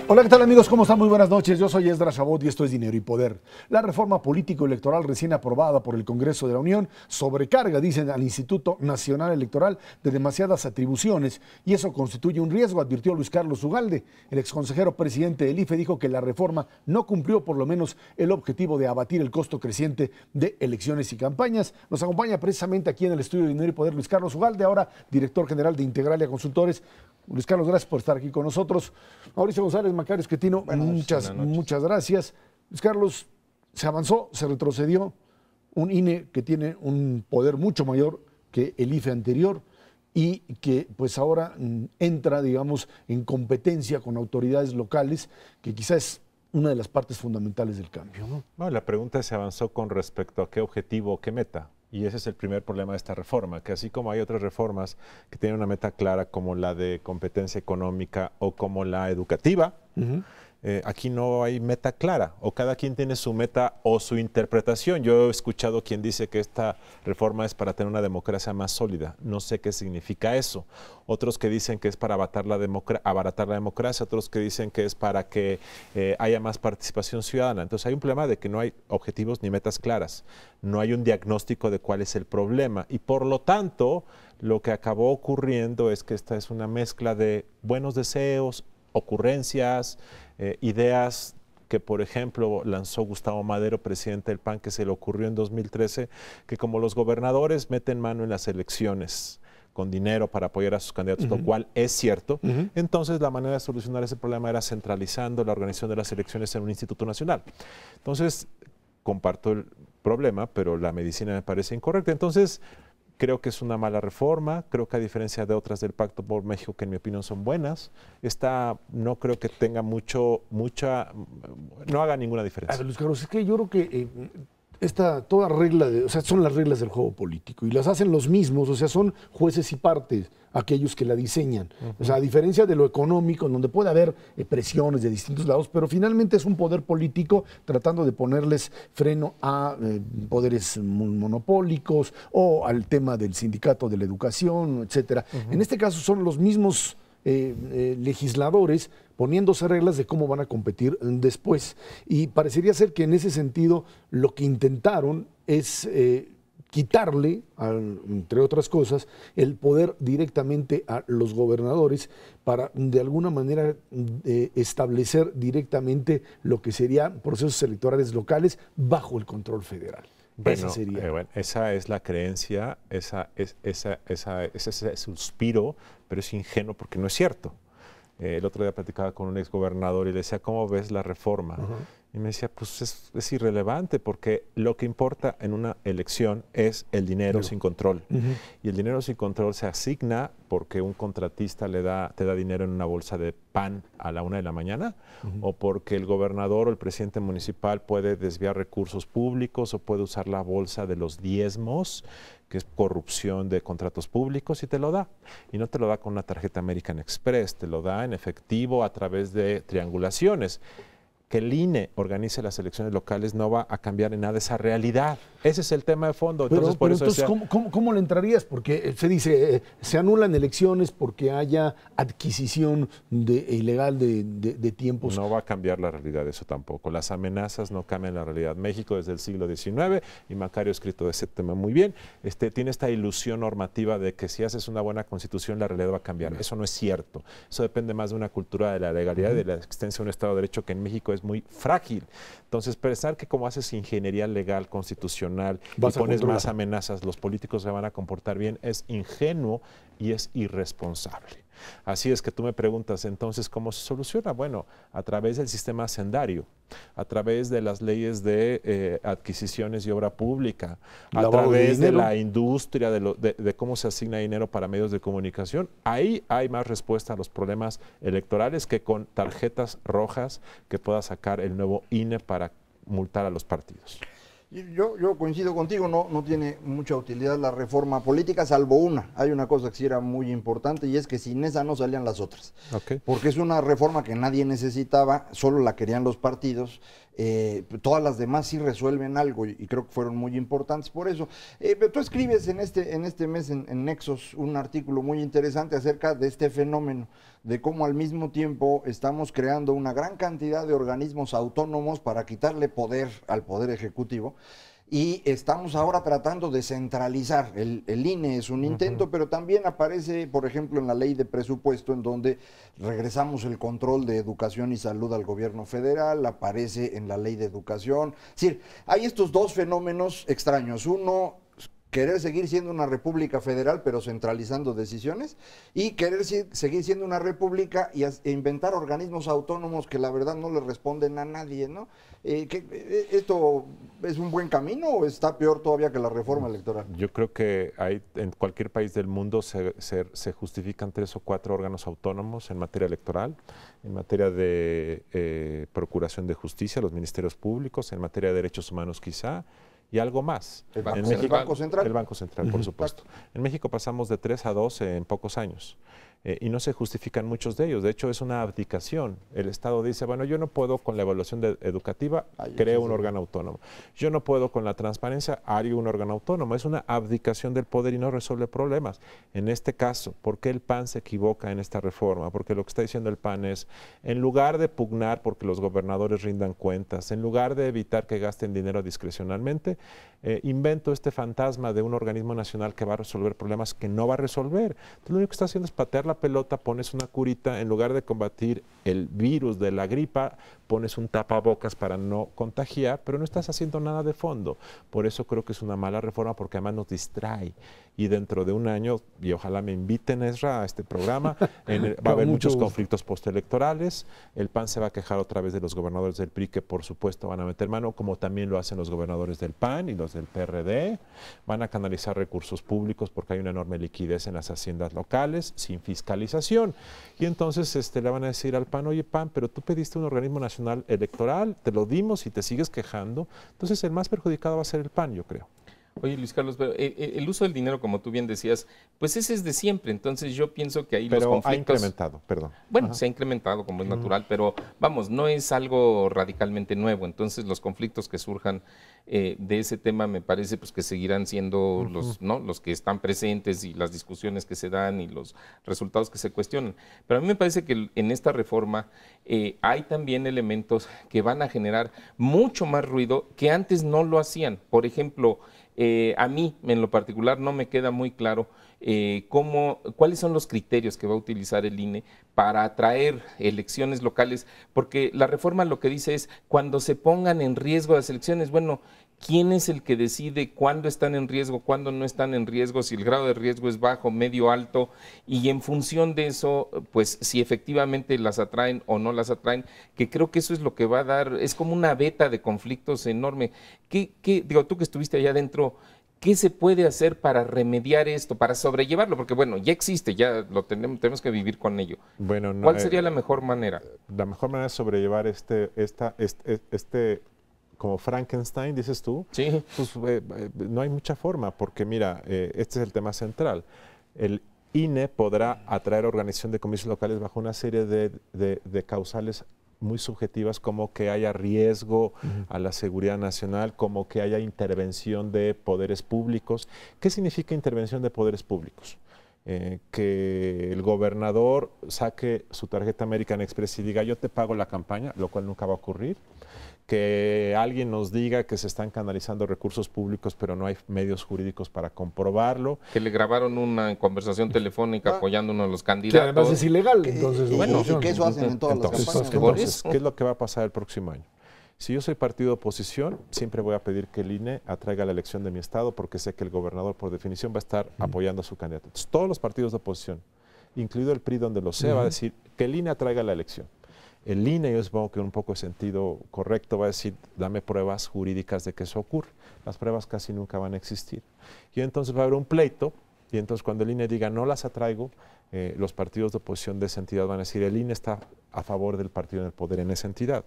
Hola, ¿qué tal amigos? ¿Cómo están? Muy buenas noches. Yo soy Esdras Chabot y esto es Dinero y Poder. La reforma político-electoral recién aprobada por el Congreso de la Unión sobrecarga, dicen, al Instituto Nacional Electoral de demasiadas atribuciones y eso constituye un riesgo, advirtió Luis Carlos Ugalde. El exconsejero presidente del IFE dijo que la reforma no cumplió por lo menos el objetivo de abatir el costo creciente de elecciones y campañas. Nos acompaña precisamente aquí en el estudio de Dinero y Poder Luis Carlos Ugalde, ahora director general de Integralia Consultores. Luis Carlos, gracias por estar aquí con nosotros. Mauricio González, Macario Esquetino, muchas gracias. Luis Carlos, se avanzó, se retrocedió, un INE que tiene un poder mucho mayor que el IFE anterior y que pues ahora entra, digamos, en competencia con autoridades locales, que quizás es una de las partes fundamentales del cambio, ¿no? No, la pregunta es: ¿se avanzó con respecto a qué objetivo, qué meta? Y ese es el primer problema de esta reforma, que así como hay otras reformas que tienen una meta clara, como la de competencia económica o como la educativa, aquí no hay meta clara, o cada quien tiene su meta o su interpretación. Yo he escuchado quien dice que esta reforma es para tener una democracia más sólida. No sé qué significa eso. Otros que dicen que es para abaratar la democracia, otros que dicen que es para que haya más participación ciudadana. Entonces hay un problema de que no hay objetivos ni metas claras. No hay un diagnóstico de cuál es el problema y por lo tanto lo que acabó ocurriendo es que esta es una mezcla de buenos deseos, ocurrencias, ideas que, por ejemplo, lanzó Gustavo Madero, presidente del PAN, que se le ocurrió en 2013, que como los gobernadores meten mano en las elecciones con dinero para apoyar a sus candidatos, lo cual es cierto, entonces la manera de solucionar ese problema era centralizando la organización de las elecciones en un instituto nacional. Entonces, comparto el problema, pero la medicina me parece incorrecta. Entonces, creo que es una mala reforma, creo que a diferencia de otras del Pacto por México, que en mi opinión son buenas, esta no creo que tenga no haga ninguna diferencia. A ver, Luis Carlos, es que yo creo que toda regla, o sea, son las reglas del juego político y las hacen los mismos, o sea, son jueces y partes aquellos que la diseñan. O sea, a diferencia de lo económico, en donde puede haber presiones de distintos lados, pero finalmente es un poder político tratando de ponerles freno a poderes monopólicos o al tema del sindicato de la educación, etcétera. En este caso son los mismos legisladores poniéndose reglas de cómo van a competir después. Y parecería ser que en ese sentido lo que intentaron es quitarle, entre otras cosas, el poder directamente a los gobernadores para de alguna manera establecer directamente lo que serían procesos electorales locales bajo el control federal. Bueno, esa es la creencia, ese suspiro, pero es ingenuo porque no es cierto. El otro día platicaba con un exgobernador y le decía: ¿cómo ves la reforma? Y me decía: pues es irrelevante, porque lo que importa en una elección es el dinero sin control. Y el dinero sin control se asigna porque un contratista te da dinero en una bolsa de pan a la 1 de la mañana, o porque el gobernador o el presidente municipal puede desviar recursos públicos o puede usar la bolsa de los diezmos, que es corrupción de contratos públicos, y te lo da. Y no te lo da con una tarjeta American Express, te lo da en efectivo a través de triangulaciones. Que el INE organice las elecciones locales no va a cambiar en nada esa realidad. Ese es el tema de fondo. Entonces, ¿cómo le entrarías? Porque se dice, se anulan elecciones porque haya adquisición ilegal de tiempos. No va a cambiar la realidad eso tampoco. Las amenazas no cambian la realidad. México desde el siglo XIX, y Macario ha escrito de ese tema muy bien, tiene esta ilusión normativa de que si haces una buena constitución la realidad va a cambiar. Eso no es cierto. Eso depende más de una cultura de la legalidad y de la existencia de un Estado de Derecho que en México es muy frágil. Entonces, pensar que como haces ingeniería legal, constitucional, y pones más amenazas, los políticos se van a comportar bien, es ingenuo y es irresponsable. Así es que tú me preguntas, entonces, ¿cómo se soluciona? Bueno, a través del sistema hacendario, a través de las leyes de adquisiciones y obra pública, a través de la industria, de cómo se asigna dinero para medios de comunicación. Ahí hay más respuesta a los problemas electorales que con tarjetas rojas que pueda sacar el nuevo INE para multar a los partidos. Yo coincido contigo, no tiene mucha utilidad la reforma política, salvo una. Hay una cosa que sí era muy importante, y es que sin esa no salían las otras. Porque es una reforma que nadie necesitaba, solo la querían los partidos, todas las demás sí resuelven algo y creo que fueron muy importantes por eso. Pero tú escribes en este mes en Nexos un artículo muy interesante acerca de este fenómeno, de cómo al mismo tiempo estamos creando una gran cantidad de organismos autónomos para quitarle poder al Poder Ejecutivo. Y estamos ahora tratando de centralizar. El INE es un intento, pero también aparece, por ejemplo, en la ley de presupuesto, en donde regresamos el control de educación y salud al gobierno federal, aparece en la ley de educación. Es decir, hay estos dos fenómenos extraños. Uno, querer seguir siendo una república federal, pero centralizando decisiones, y querer seguir siendo una república e inventar organismos autónomos que la verdad no le responden a nadie, ¿no? ¿Esto es un buen camino o está peor todavía que la reforma electoral? Yo creo que en cualquier país del mundo se justifican 3 o 4 órganos autónomos en materia electoral, en materia de procuración de justicia, los ministerios públicos, en materia de derechos humanos quizá, y algo más. ¿El Banco Central? El Banco Central, por supuesto. En México pasamos de 3 a 12 en pocos años. Y no se justifican muchos de ellos. De hecho, es una abdicación. El Estado dice, bueno, yo no puedo con la evaluación educativa, creo un órgano autónomo. Yo no puedo con la transparencia, hago un órgano autónomo. Es una abdicación del poder y no resuelve problemas. En este caso, ¿por qué el PAN se equivoca en esta reforma? Porque lo que está diciendo el PAN es, en lugar de pugnar porque los gobernadores rindan cuentas, en lugar de evitar que gasten dinero discrecionalmente, invento este fantasma de un organismo nacional que va a resolver problemas que no va a resolver. Entonces, lo único que está haciendo es patear la pelota, pones una curita, en lugar de combatir el virus de la gripa, pones un tapabocas para no contagiar, pero no estás haciendo nada de fondo. Por eso creo que es una mala reforma, porque además nos distrae. Y dentro de un año, y ojalá me inviten, Ezra, a este programa, va a haber muchos conflictos postelectorales. El PAN se va a quejar otra vez de los gobernadores del PRI, que por supuesto van a meter mano, como también lo hacen los gobernadores del PAN y los del PRD. Van a canalizar recursos públicos porque hay una enorme liquidez en las haciendas locales, sin fiscalización. Y entonces le van a decir al PAN, oye PAN, pero tú pediste un organismo nacional electoral, te lo dimos y te sigues quejando. Entonces el más perjudicado va a ser el PAN, yo creo. Oye, Luis Carlos, pero el uso del dinero, como tú bien decías, pues ese es de siempre. Entonces yo pienso que ahí los conflictos... ha incrementado, perdón. Bueno, se ha incrementado como es natural, pero vamos, no es algo radicalmente nuevo. Entonces los conflictos que surjan de ese tema me parece pues que seguirán siendo los que están presentes y las discusiones que se dan y los resultados que se cuestionan. Pero a mí me parece que en esta reforma hay también elementos que van a generar mucho más ruido que antes no lo hacían. Por ejemplo, a mí, en lo particular, no me queda muy claro cuáles son los criterios que va a utilizar el INE para atraer elecciones locales, porque la reforma lo que dice es cuando se pongan en riesgo las elecciones. Bueno, ¿quién es el que decide cuándo están en riesgo, cuándo no están en riesgo, si el grado de riesgo es bajo, medio, alto? Y en función de eso, pues si efectivamente las atraen o no las atraen, que creo que eso es lo que va a dar, es como una veta de conflictos enorme. Digo, tú que estuviste allá adentro, ¿qué se puede hacer para remediar esto, para sobrellevarlo? Porque bueno, ya existe, ya lo tenemos que vivir con ello. Bueno, ¿cuál sería la mejor manera? La mejor manera de sobrellevar como Frankenstein, dices tú, sí. Pues no hay mucha forma, porque mira, este es el tema central. El INE podrá atraer organización de comicios locales bajo una serie de causales muy subjetivas, como que haya riesgo a la seguridad nacional, como que haya intervención de poderes públicos. ¿Qué significa intervención de poderes públicos? Que el gobernador saque su tarjeta American Express y diga yo te pago la campaña, lo cual nunca va a ocurrir. Que alguien nos diga que se están canalizando recursos públicos pero no hay medios jurídicos para comprobarlo. Que le grabaron una conversación telefónica apoyando a uno de los candidatos. Que además es ilegal. Entonces, y que eso hacen en todas las campañas. Entonces, ¿qué es lo que va a pasar el próximo año? Si yo soy partido de oposición, siempre voy a pedir que el INE atraiga la elección de mi estado porque sé que el gobernador por definición va a estar apoyando a su candidato. Entonces, todos los partidos de oposición, incluido el PRI donde lo sea, va a decir que el INE atraiga la elección. El INE, yo supongo que en un poco de sentido correcto, va a decir, dame pruebas jurídicas de que eso ocurre. Las pruebas casi nunca van a existir. Y entonces va a haber un pleito, y entonces cuando el INE diga no las atraigo, los partidos de oposición de esa entidad van a decir, el INE está a favor del partido en el poder en esa entidad.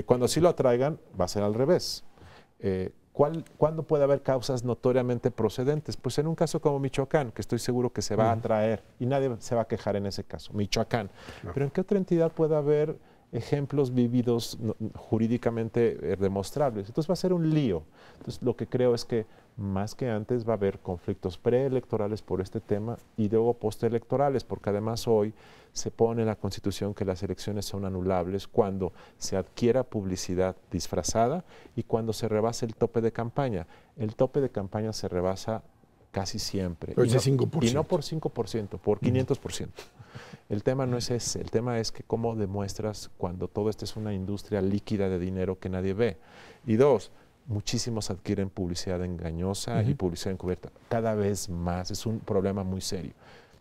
Cuando sí lo atraigan, va a ser al revés. ¿Cuándo puede haber causas notoriamente procedentes? Pues en un caso como Michoacán, que estoy seguro que se va a atraer y nadie se va a quejar en ese caso, Michoacán. No. Pero ¿en qué otra entidad puede haber ejemplos vívidos jurídicamente demostrables. Entonces va a ser un lío. Entonces lo que creo es que más que antes va a haber conflictos preelectorales por este tema y luego postelectorales, porque además hoy se pone en la Constitución que las elecciones son anulables cuando se adquiera publicidad disfrazada y cuando se rebase el tope de campaña. El tope de campaña se rebasa casi siempre. Pero ese 5%. Y no por 5%, por 500%. El tema no es ese, el tema es que cómo demuestras cuando todo esto es una industria líquida de dinero que nadie ve. Y dos, muchísimos adquieren publicidad engañosa y publicidad encubierta. Cada vez más, es un problema muy serio.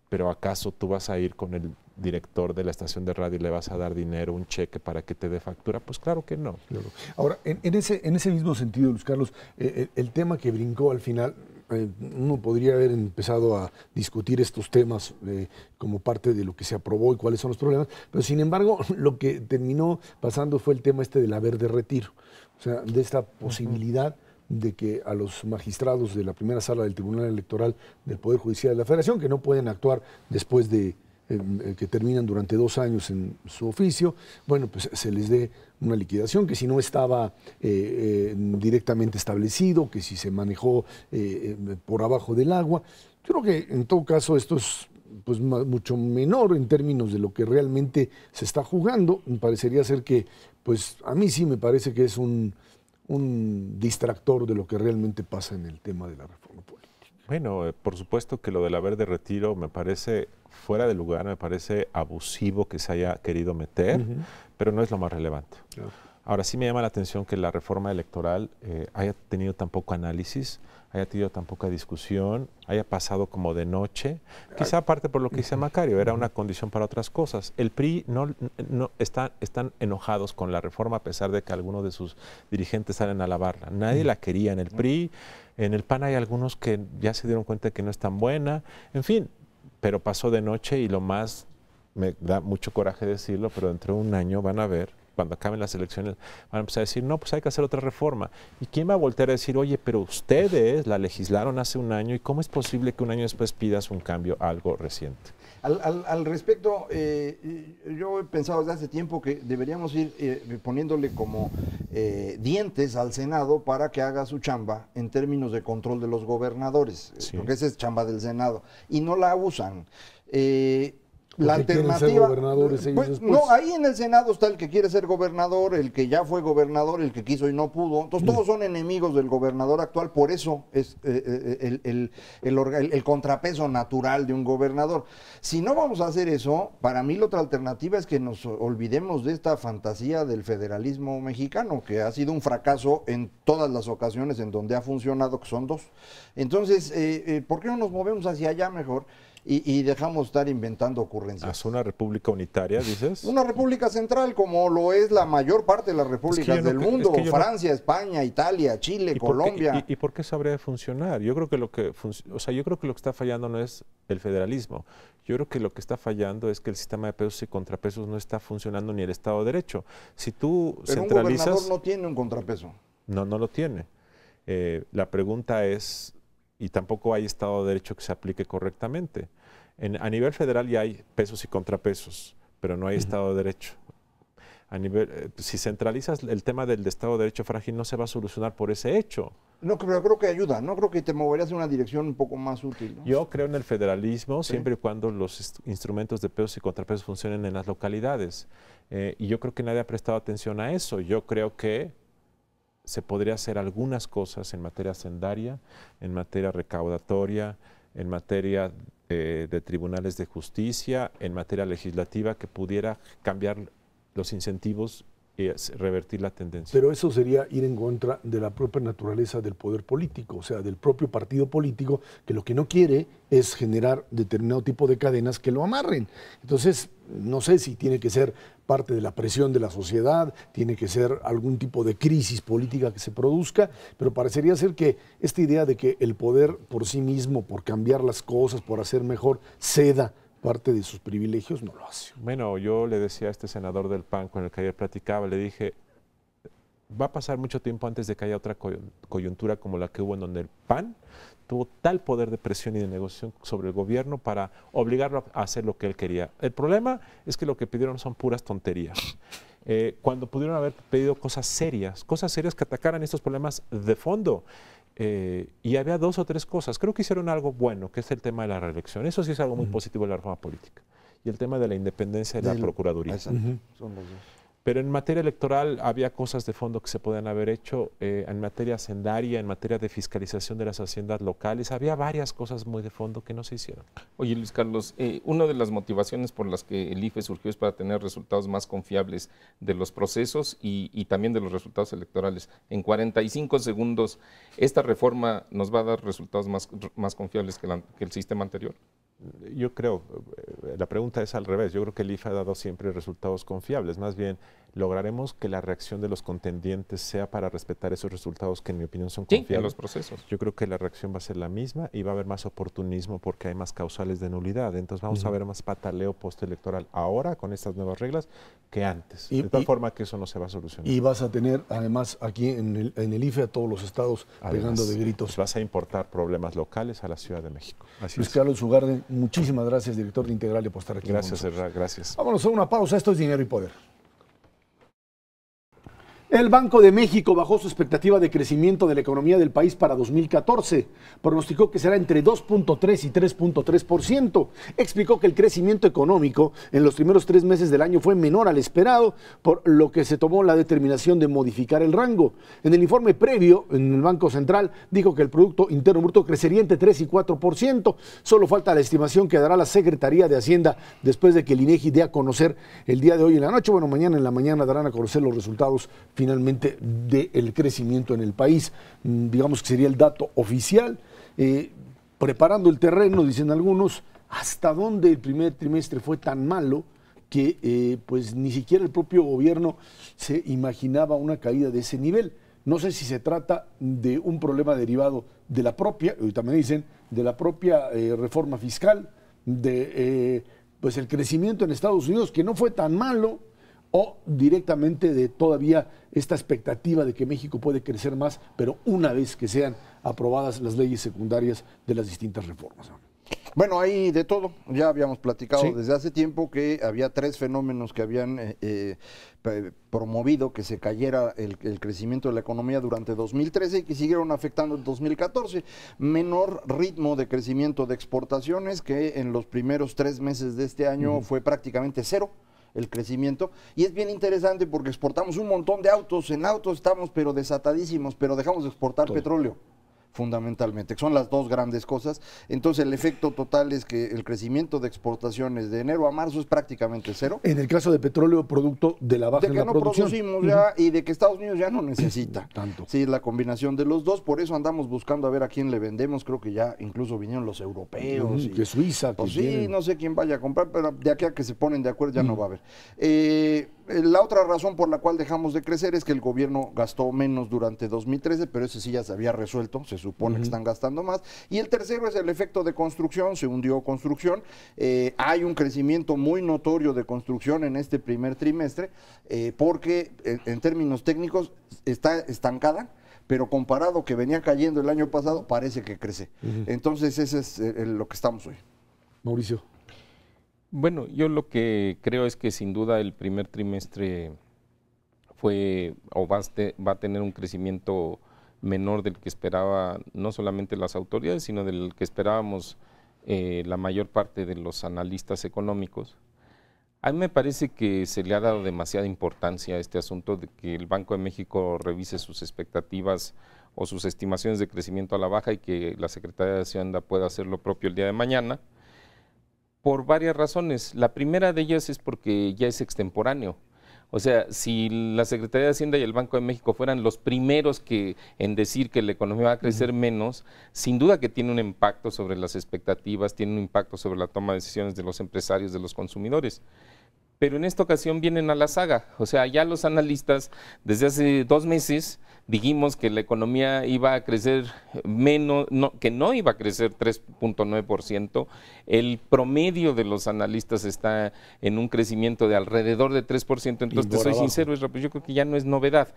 Pero ¿acaso tú vas a ir con el director de la estación de radio y le vas a dar dinero, un cheque para que te dé factura? Pues claro que no. Claro. Ahora, en ese mismo sentido, Luis Carlos, el tema que brincó al final, uno podría haber empezado a discutir estos temas como parte de lo que se aprobó y cuáles son los problemas, pero sin embargo lo que terminó pasando fue el tema este del haber de retiro, o sea, de esta posibilidad de que a los magistrados de la primera sala del Tribunal Electoral del Poder Judicial de la Federación, que no pueden actuar después de que terminan durante 2 años en su oficio, bueno, pues se les dé una liquidación, que si no estaba directamente establecido, que si se manejó por abajo del agua. Yo creo que en todo caso esto es pues mucho menor en términos de lo que realmente se está jugando. Parecería ser que, pues a mí sí me parece que es un distractor de lo que realmente pasa en el tema de la reforma política. Bueno, por supuesto que lo del haber de retiro me parece fuera de lugar, me parece abusivo que se haya querido meter, pero no es lo más relevante. Claro. Ahora sí me llama la atención que la reforma electoral haya tenido tan poco análisis, haya tenido tan poca discusión, haya pasado como de noche, quizá aparte por lo que dice Macario, era una condición para otras cosas. El PRI están enojados con la reforma a pesar de que algunos de sus dirigentes salen a alabarla. Nadie la quería en el PRI, en el PAN hay algunos que ya se dieron cuenta de que no es tan buena, en fin, pero pasó de noche y lo más, me da mucho coraje decirlo, pero dentro de un año van a ver, cuando acaben las elecciones, van a empezar a decir, no, pues hay que hacer otra reforma. ¿Y quién va a voltear a decir, oye, pero ustedes la legislaron hace un año y cómo es posible que un año después pidas un cambio a algo reciente? Al respecto, yo he pensado desde hace tiempo que deberíamos ir poniéndole como dientes al Senado para que haga su chamba en términos de control de los gobernadores, sí, porque esa es chamba del Senado, y no la usan. La alternativa, pues, no, ahí en el Senado está el que quiere ser gobernador, el que ya fue gobernador, el que quiso y no pudo. Entonces todos son enemigos del gobernador actual, por eso es el contrapeso natural de un gobernador. Si no vamos a hacer eso, para mí la otra alternativa es que nos olvidemos de esta fantasía del federalismo mexicano, que ha sido un fracaso en todas las ocasiones en donde ha funcionado, que son 2. Entonces, ¿por qué no nos movemos hacia allá mejor? Y dejamos estar inventando ocurrencias. ¿Es una república unitaria, dices? Una república central, como lo es la mayor parte de las repúblicas del mundo, Francia, España, Italia, Chile, Colombia. ¿Y por qué eso habría de funcionar? Yo creo que lo que está fallando no es el federalismo. Yo creo que lo que está fallando es que el sistema de pesos y contrapesos no está funcionando ni el Estado de Derecho. Si tú Pero centralizas... un gobernador no tiene un contrapeso. No lo tiene. La pregunta es... y tampoco hay Estado de Derecho que se aplique correctamente. A nivel federal ya hay pesos y contrapesos, pero no hay Estado de Derecho. Si centralizas el tema del Estado de Derecho frágil, no se va a solucionar por ese hecho. No, pero creo que ayuda, no creo que te moverías en una dirección un poco más útil, ¿no? Yo creo en el federalismo, sí, siempre y cuando los instrumentos de pesos y contrapesos funcionen en las localidades. Y yo creo que nadie ha prestado atención a eso. Yo creo que se podría hacer algunas cosas en materia hacendaria, en materia recaudatoria, en materia de tribunales de justicia, en materia legislativa, que pudiera cambiar los incentivos y revertir la tendencia. Pero eso sería ir en contra de la propia naturaleza del poder político, o sea, del propio partido político, que lo que no quiere es generar determinado tipo de cadenas que lo amarren. Entonces, no sé si tiene que ser parte de la presión de la sociedad, tiene que ser algún tipo de crisis política que se produzca, pero parecería ser que esta idea de que el poder por sí mismo, por cambiar las cosas, por hacer mejor, ceda parte de sus privilegios, no lo hace. Bueno, yo le decía a este senador del PAN con el que ayer platicaba, le dije, va a pasar mucho tiempo antes de que haya otra coyuntura como la que hubo en donde el PAN tuvo tal poder de presión y de negociación sobre el gobierno para obligarlo a hacer lo que él quería. El problema es que lo que pidieron son puras tonterías. cuando pudieron haber pedido cosas serias que atacaran estos problemas de fondo. Y había 2 o 3 cosas. Creo que hicieron algo bueno, que es el tema de la reelección. Eso sí es algo muy positivo de la reforma política. Y el tema de la independencia de la Procuraduría. Son los dos. Pero en materia electoral había cosas de fondo que se podían haber hecho, en materia hacendaria, en materia de fiscalización de las haciendas locales, había varias cosas muy de fondo que no se hicieron. Oye, Luis Carlos, una de las motivaciones por las que el IFE surgió es para tener resultados más confiables de los procesos y también de los resultados electorales. En 45 segundos, ¿esta reforma nos va a dar resultados más confiables que el sistema anterior? Yo creo, la pregunta es al revés, yo creo que el IFE ha dado siempre resultados confiables, más bien lograremos que la reacción de los contendientes sea para respetar esos resultados que en mi opinión son confiables. En los procesos. Yo creo que la reacción va a ser la misma y va a haber más oportunismo porque hay más causales de nulidad, entonces vamos a ver más pataleo postelectoral ahora con estas nuevas reglas que antes, de tal forma que eso no se va a solucionar. Y vas a tener además aquí en el IFE a todos los estados pegando de gritos. Pues vas a importar problemas locales a la Ciudad de México. Luis Carlos Ugarde, muchísimas gracias, director de Integralia, por estar aquí. Gracias, Herrera, gracias. Vámonos a una pausa, esto es Dinero y Poder. El Banco de México bajó su expectativa de crecimiento de la economía del país para 2014. Pronosticó que será entre 2.3 y 3.3%. Explicó que el crecimiento económico en los primeros 3 meses del año fue menor al esperado, por lo que se tomó la determinación de modificar el rango. En el informe previo, en el Banco Central, dijo que el Producto Interno Bruto crecería entre 3 y 4%. Solo falta la estimación que dará la Secretaría de Hacienda después de que el INEGI dé a conocer el día de hoy en la noche. Bueno, mañana en la mañana darán a conocer los resultados finalmente del crecimiento en el país. Digamos que sería el dato oficial. Preparando el terreno, dicen algunos, hasta dónde el primer trimestre fue tan malo que pues ni siquiera el propio gobierno se imaginaba una caída de ese nivel. No sé si se trata de un problema derivado de la propia, y también dicen, de la propia reforma fiscal, de pues el crecimiento en Estados Unidos, que no fue tan malo, o directamente de todavía esta expectativa de que México puede crecer más, pero una vez que sean aprobadas las leyes secundarias de las distintas reformas. Bueno, hay de todo. Ya habíamos platicado desde hace tiempo que había 3 fenómenos que habían promovido que se cayera el crecimiento de la economía durante 2013 y que siguieron afectando en 2014. Menor ritmo de crecimiento de exportaciones, que en los primeros 3 meses de este año fue prácticamente 0. El crecimiento, y es bien interesante porque exportamos un montón de autos, en autos estamos pero desatadísimos, pero dejamos de exportar petróleo, fundamentalmente, que son las 2 grandes cosas. Entonces el efecto total es que el crecimiento de exportaciones de enero a marzo es prácticamente 0. En el caso de petróleo, producto de la baja en la producción. De que no producimos ya y de que Estados Unidos ya no necesita. Tanto. Sí, la combinación de los dos, por eso andamos buscando a ver a quién le vendemos. Creo que ya incluso vinieron los europeos. Que Suiza. Pues que sí, no sé quién vaya a comprar, pero de aquí a que se ponen de acuerdo ya no va a haber. La otra razón por la cual dejamos de crecer es que el gobierno gastó menos durante 2013, pero ese sí ya se había resuelto, se supone que están gastando más. Y el tercero es el efecto de construcción, se hundió construcción. Hay un crecimiento muy notorio de construcción en este primer trimestre, porque en términos técnicos está estancada, pero comparado que venía cayendo el año pasado, parece que crece. Entonces ese es lo que estamos hoy. Mauricio. Bueno, yo lo que creo es que sin duda el primer trimestre va a tener un crecimiento menor del que esperaba no solamente las autoridades, sino del que esperábamos la mayor parte de los analistas económicos. A mí me parece que se le ha dado demasiada importancia a este asunto de que el Banco de México revise sus expectativas o sus estimaciones de crecimiento a la baja y que la Secretaría de Hacienda pueda hacer lo propio el día de mañana, por varias razones. La primera de ellas es porque ya es extemporáneo. O sea, si la Secretaría de Hacienda y el Banco de México fueran los primeros en decir que la economía va a crecer menos, sin duda que tiene un impacto sobre las expectativas, tiene un impacto sobre la toma de decisiones de los empresarios, de los consumidores. Pero en esta ocasión vienen a la saga. O sea, ya los analistas desde hace 2 meses dijimos que la economía iba a crecer menos, que no iba a crecer 3.9%. El promedio de los analistas está en un crecimiento de alrededor de 3%. Entonces, te soy sincero, Isra, pues yo creo que ya no es novedad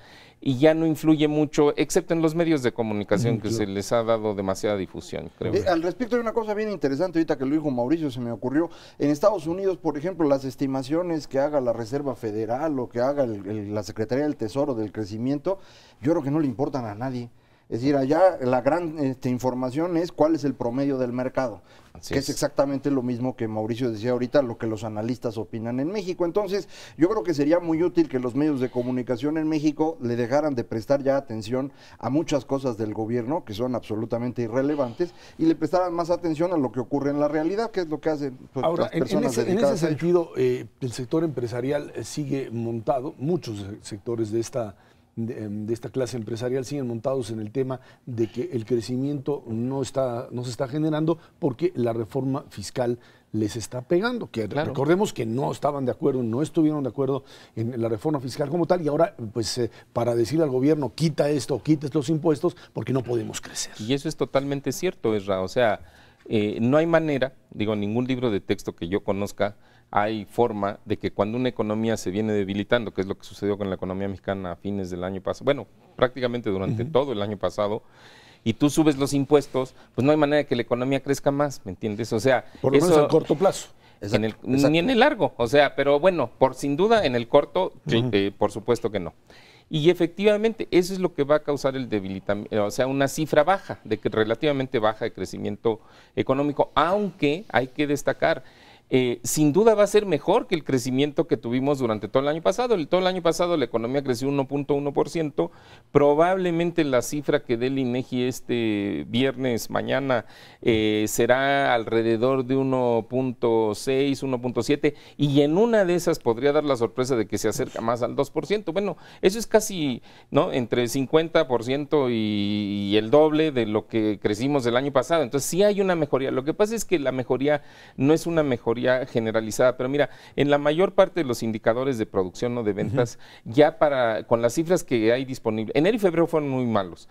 y ya no influye mucho, excepto en los medios de comunicación, que se les ha dado demasiada difusión, creo. Al respecto hay una cosa bien interesante, ahorita que lo dijo Mauricio, se me ocurrió. En Estados Unidos, por ejemplo, las estimaciones que haga la Reserva Federal o que haga la Secretaría del Tesoro del crecimiento, yo creo que no le importan a nadie. Es decir, allá la gran información es cuál es el promedio del mercado, que es exactamente lo mismo que Mauricio decía ahorita, lo que los analistas opinan en México. Entonces, yo creo que sería muy útil que los medios de comunicación en México le dejaran de prestar ya atención a muchas cosas del gobierno que son absolutamente irrelevantes y le prestaran más atención a lo que ocurre en la realidad, que es lo que hacen pues, ahora, las personas en dedicadas ese a ello. sentido, el sector empresarial sigue montado, muchos sectores de esta clase empresarial siguen montados en el tema de que el crecimiento no se está generando porque la reforma fiscal les está pegando, que recordemos que no estaban de acuerdo, no estuvieron de acuerdo en la reforma fiscal como tal y ahora pues para decirle al gobierno quita esto, quites los impuestos porque no podemos crecer. Y eso es totalmente cierto, Esra, o sea, no hay manera, digo, ningún libro de texto que yo conozca hay forma de que cuando una economía se viene debilitando, que es lo que sucedió con la economía mexicana a fines del año pasado, bueno, prácticamente durante todo el año pasado, y tú subes los impuestos, pues no hay manera de que la economía crezca más, ¿me entiendes? O sea, por lo menos a corto plazo. Ni en el largo, o sea, pero bueno, sin duda en el corto, por supuesto que no. Y efectivamente, eso es lo que va a causar el debilitamiento, o sea, una cifra baja, relativamente baja de crecimiento económico, aunque hay que destacar, sin duda va a ser mejor que el crecimiento que tuvimos durante todo el año pasado. Todo el año pasado la economía creció 1.1%, probablemente la cifra que dé el INEGI este viernes, mañana, será alrededor de 1.6, 1.7, y en una de esas podría dar la sorpresa de que se acerca más al 2%. Bueno, eso es casi, ¿no?, entre 50% y el doble de lo que crecimos el año pasado. Entonces sí hay una mejoría. Lo que pasa es que la mejoría no es una mejoría generalizada, pero mira, en la mayor parte de los indicadores de producción o de ventas, ya con las cifras que hay disponibles, enero y febrero fueron muy malos,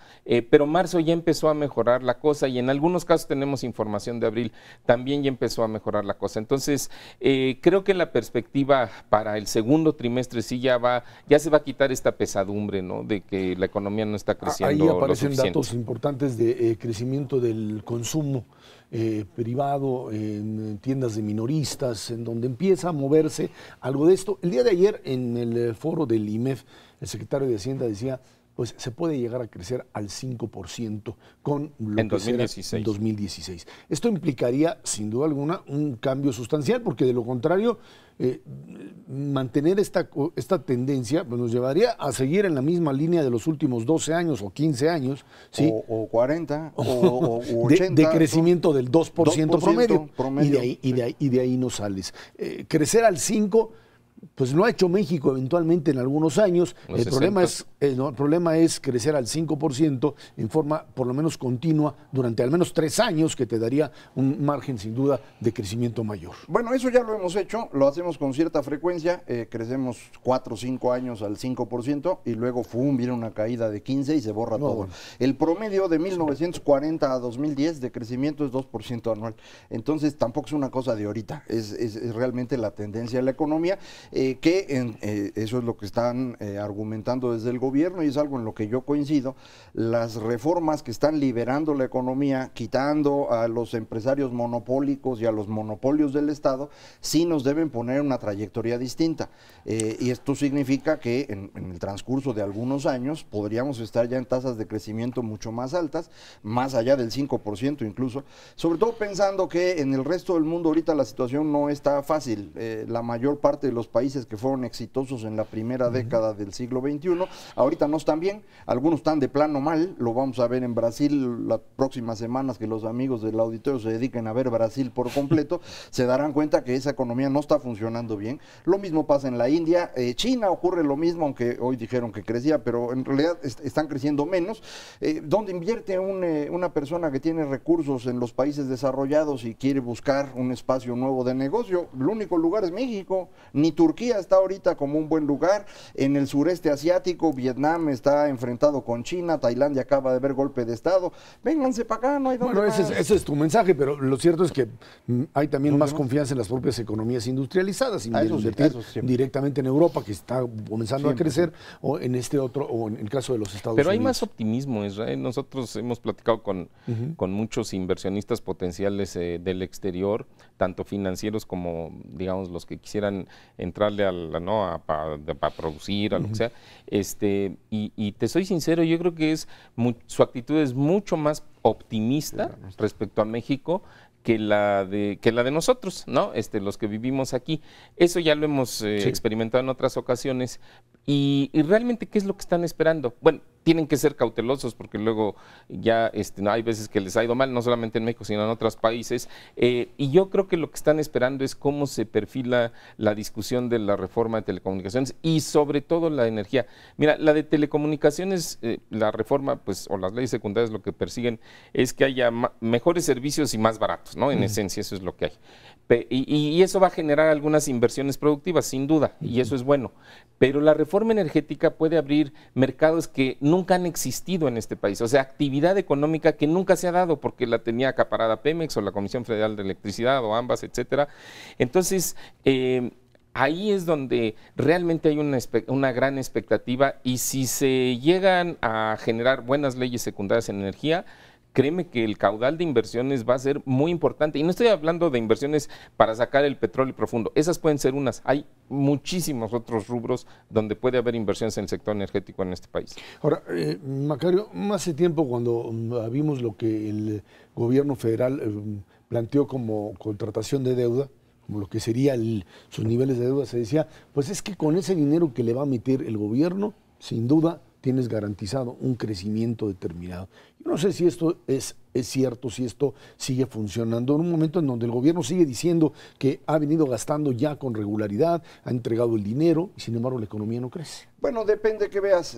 pero marzo ya empezó a mejorar la cosa y en algunos casos tenemos información de abril, también ya empezó a mejorar la cosa. Entonces, creo que la perspectiva para el segundo trimestre sí ya se va a quitar esta pesadumbre, ¿no?, de que la economía no está creciendo. Ahí aparecen lo suficiente. datos importantes de crecimiento del consumo privado, en tiendas de minoristas, en donde empieza a moverse algo de esto. El día de ayer en el foro del IMEF, el secretario de Hacienda decía, pues se puede llegar a crecer al 5% con lo en que 2016. será en 2016. Esto implicaría, sin duda alguna, un cambio sustancial, porque de lo contrario, mantener esta tendencia pues, nos llevaría a seguir en la misma línea de los últimos 12 años o 15 años. ¿sí? O 40 o 80. De crecimiento del 2% promedio. promedio. Y de ahí no sales. Crecer al 5%. Pues lo ha hecho México eventualmente en algunos años. El problema es crecer al 5% en forma por lo menos continua durante al menos 3 años, que te daría un margen sin duda de crecimiento mayor. Bueno, eso ya lo hemos hecho, lo hacemos con cierta frecuencia, crecemos 4 o 5 años al 5% y luego viene una caída de 15 y se borra todo. Bueno. El promedio de 1940 a 2010 de crecimiento es 2% anual. Entonces tampoco es una cosa de ahorita, es realmente la tendencia de la economía. Eso es lo que están argumentando desde el gobierno y es algo en lo que yo coincido. Las reformas que están liberando la economía, quitando a los empresarios monopólicos y a los monopolios del Estado, sí nos deben poner una trayectoria distinta. Y esto significa que en el transcurso de algunos años podríamos estar ya en tasas de crecimiento mucho más altas, más allá del 5% incluso, sobre todo pensando que en el resto del mundo ahorita la situación no está fácil. La mayor parte de los países que fueron exitosos en la primera década del siglo XXI, ahorita no están bien, algunos están de plano mal, lo vamos a ver en Brasil las próximas semanas que los amigos del auditorio se dediquen a ver Brasil por completo, se darán cuenta que esa economía no está funcionando bien. Lo mismo pasa en la India, China ocurre lo mismo, aunque hoy dijeron que crecía, pero en realidad están creciendo menos. ¿Dónde invierte una persona que tiene recursos en los países desarrollados y quiere buscar un espacio nuevo de negocio? El único lugar es México, ni Turquía Turquía está ahorita como un buen lugar, en el sureste asiático, Vietnam está enfrentado con China, Tailandia acaba de ver golpe de Estado, vénganse para acá, no hay dónde Bueno, más. ese es tu mensaje, pero lo cierto es que hay también más confianza en las propias economías industrializadas, invertir directamente en Europa, que está comenzando a crecer, o en este otro, o en el caso de los Estados Unidos. Pero hay más optimismo, Israel. Nosotros hemos platicado con muchos inversionistas potenciales del exterior, tanto financieros como, digamos, los que quisieran entrarle para producir, a lo que sea. Y te soy sincero, yo creo que su actitud es mucho más optimista respecto a México que la de nosotros, ¿no? Los que vivimos aquí. Eso ya lo hemos experimentado en otras ocasiones. Y realmente, ¿qué es lo que están esperando? Bueno, tienen que ser cautelosos porque luego ya hay veces que les ha ido mal, no solamente en México, sino en otros países. Y yo creo que lo que están esperando es cómo se perfila la discusión de la reforma de telecomunicaciones y sobre todo la energía. Mira, la de telecomunicaciones, la reforma, pues, o las leyes secundarias lo que persiguen es que haya mejores servicios y más baratos, ¿no? En esencia, eso es lo que hay. Y eso va a generar algunas inversiones productivas, sin duda, y eso es bueno. Pero la reforma energética puede abrir mercados que nunca han existido en este país, o sea, actividad económica que nunca se ha dado porque la tenía acaparada Pemex o la Comisión Federal de Electricidad o ambas, etcétera. Entonces, ahí es donde realmente hay una gran expectativa, y si se llegan a generar buenas leyes secundarias en energía, créeme que el caudal de inversiones va a ser muy importante. Y no estoy hablando de inversiones para sacar el petróleo profundo. Esas pueden ser unas. Hay muchísimos otros rubros donde puede haber inversiones en el sector energético en este país. Ahora, Macario, hace tiempo cuando vimos lo que el gobierno federal planteó como contratación de deuda, como lo que sería sus niveles de deuda, se decía, pues es que con ese dinero que le va a meter el gobierno, sin duda, tienes garantizado un crecimiento determinado. Yo no sé si esto es cierto, si esto sigue funcionando en un momento en donde el gobierno sigue diciendo que ha venido gastando ya con regularidad, ha entregado el dinero y sin embargo la economía no crece. Bueno, depende que veas,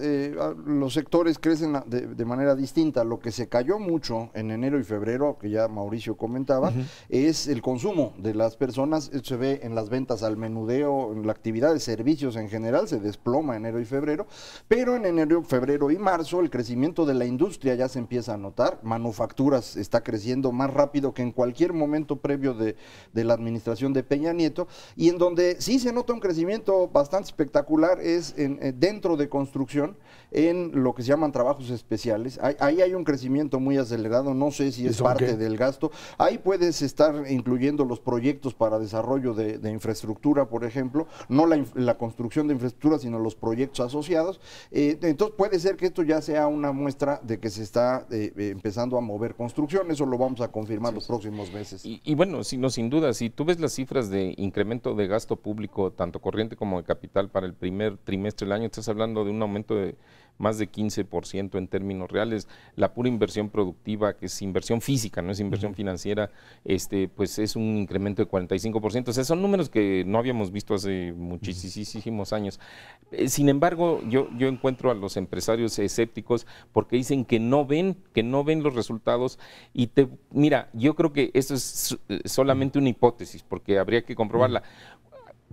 los sectores crecen de manera distinta. Lo que se cayó mucho en enero y febrero, que ya Mauricio comentaba, es el consumo de las personas. Esto se ve en las ventas al menudeo, en la actividad de servicios en general, se desploma enero y febrero, pero en enero, febrero y marzo el crecimiento de la industria ya se empieza a notar. Manufacturas está creciendo más rápido que en cualquier momento previo de la administración de Peña Nieto, y en donde sí se nota un crecimiento bastante espectacular es dentro de construcción, en lo que se llaman trabajos especiales. Ahí hay un crecimiento muy acelerado, no sé si es parte del gasto. Ahí puedes estar incluyendo los proyectos para desarrollo de infraestructura, por ejemplo, no la construcción de infraestructura, sino los proyectos asociados. Entonces puede ser que esto ya sea una muestra de que se está empezando a mover construcción. Eso lo vamos a confirmar los próximos meses. Y bueno, sin duda, si tú ves las cifras de incremento de gasto público, tanto corriente como de capital para el primer trimestre del año, estás hablando de un aumento de más de 15% en términos reales. La pura inversión productiva, que es inversión física, no es inversión financiera, pues es un incremento de 45%. O sea, son números que no habíamos visto hace muchísimos años. Sin embargo, yo encuentro a los empresarios escépticos porque dicen que no ven los resultados. Y mira, yo creo que esto es solamente una hipótesis, porque habría que comprobarla.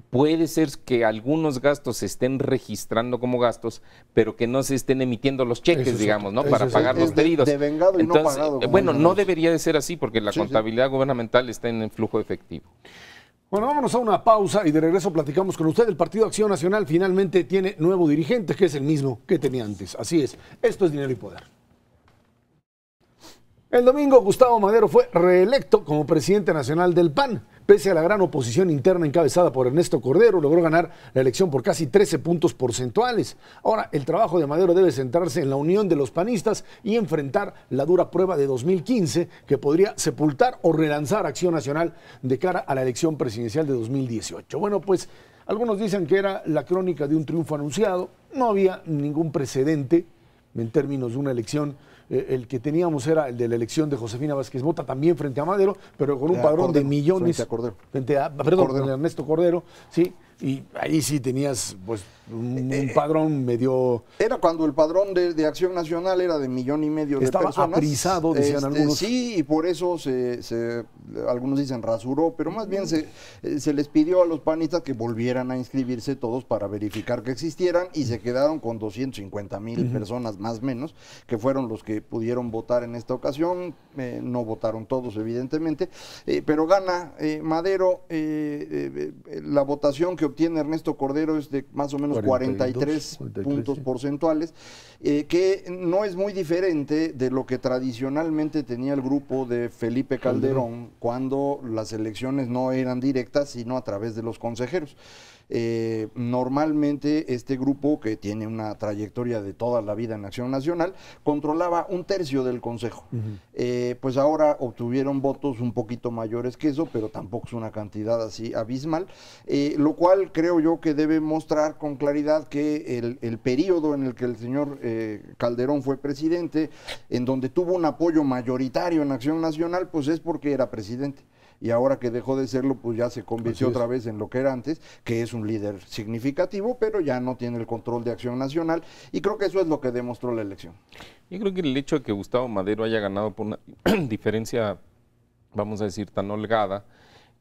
Puede ser que algunos gastos se estén registrando como gastos, pero que no se estén emitiendo los cheques, digamos, ¿no? Para pagar los pedidos. Devengado y no pagado. Bueno, no debería de ser así, porque la contabilidad gubernamental está en el flujo efectivo. Bueno, vámonos a una pausa y de regreso platicamos con usted. El Partido Acción Nacional finalmente tiene nuevo dirigente, que es el mismo que tenía antes. Así es, esto es Dinero y Poder. El domingo, Gustavo Madero fue reelecto como presidente nacional del PAN. Pese a la gran oposición interna encabezada por Ernesto Cordero, logró ganar la elección por casi 13 puntos porcentuales. Ahora, el trabajo de Madero debe centrarse en la unión de los panistas y enfrentar la dura prueba de 2015 que podría sepultar o relanzar Acción Nacional de cara a la elección presidencial de 2018. Bueno, pues algunos dicen que era la crónica de un triunfo anunciado. No había ningún precedente en términos de una elección el que teníamos era el de la elección de Josefina Vázquez Mota, también frente a Madero, pero con un padrón de millones. Frente a Cordero. Perdón, con Ernesto Cordero, sí. Y ahí sí tenías pues un padrón medio... Era cuando el padrón de Acción Nacional era de 1,5 millones de personas. Estaba aprizado, decían algunos. Sí, y por eso algunos dicen rasuró, pero más bien se les pidió a los panistas que volvieran a inscribirse todos para verificar que existieran y se quedaron con 250,000 personas más o menos, que fueron los que pudieron votar en esta ocasión. No votaron todos, evidentemente, pero gana Madero. La votación que obtiene Ernesto Cordero es de más o menos 43 puntos porcentuales, que no es muy diferente de lo que tradicionalmente tenía el grupo de Felipe Calderón cuando las elecciones no eran directas, sino a través de los consejeros. Normalmente este grupo, que tiene una trayectoria de toda la vida en Acción Nacional, controlaba 1/3 del consejo. Pues ahora obtuvieron votos un poquito mayores que eso, pero tampoco es una cantidad así abismal, lo cual creo yo que debe mostrar con claridad que el periodo en el que el señor Calderón fue presidente, en donde tuvo un apoyo mayoritario en Acción Nacional, pues es porque era presidente. Y ahora que dejó de serlo, pues ya se convirtió otra vez en lo que era antes, que es un líder significativo, pero ya no tiene el control de Acción Nacional, y creo que eso es lo que demostró la elección. Yo creo que el hecho de que Gustavo Madero haya ganado por una diferencia, vamos a decir, tan holgada,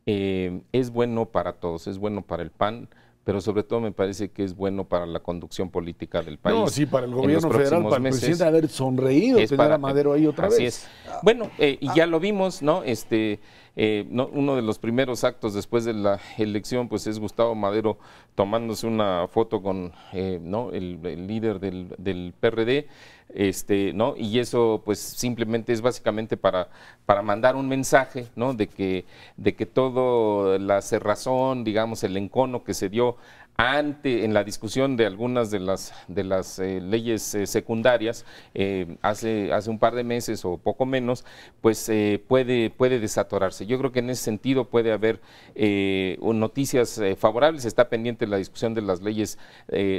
es bueno para todos, es bueno para el PAN, pero sobre todo me parece que es bueno para la conducción política del país. No, sí, para el gobierno federal, para el presidente haber sonreído, tener a Madero ahí otra vez. Así es. Bueno, y ya lo vimos, ¿no? Uno de los primeros actos después de la elección, pues es Gustavo Madero tomándose una foto con ¿no? el líder del PRD, ¿no? Y eso pues simplemente es básicamente para mandar un mensaje, ¿no? de que todo la cerrazón, digamos, el encono que se dio en la discusión de algunas de las leyes secundarias hace un par de meses o poco menos, pues puede desatorarse. Yo creo que en ese sentido puede haber noticias favorables. Está pendiente la discusión de las leyes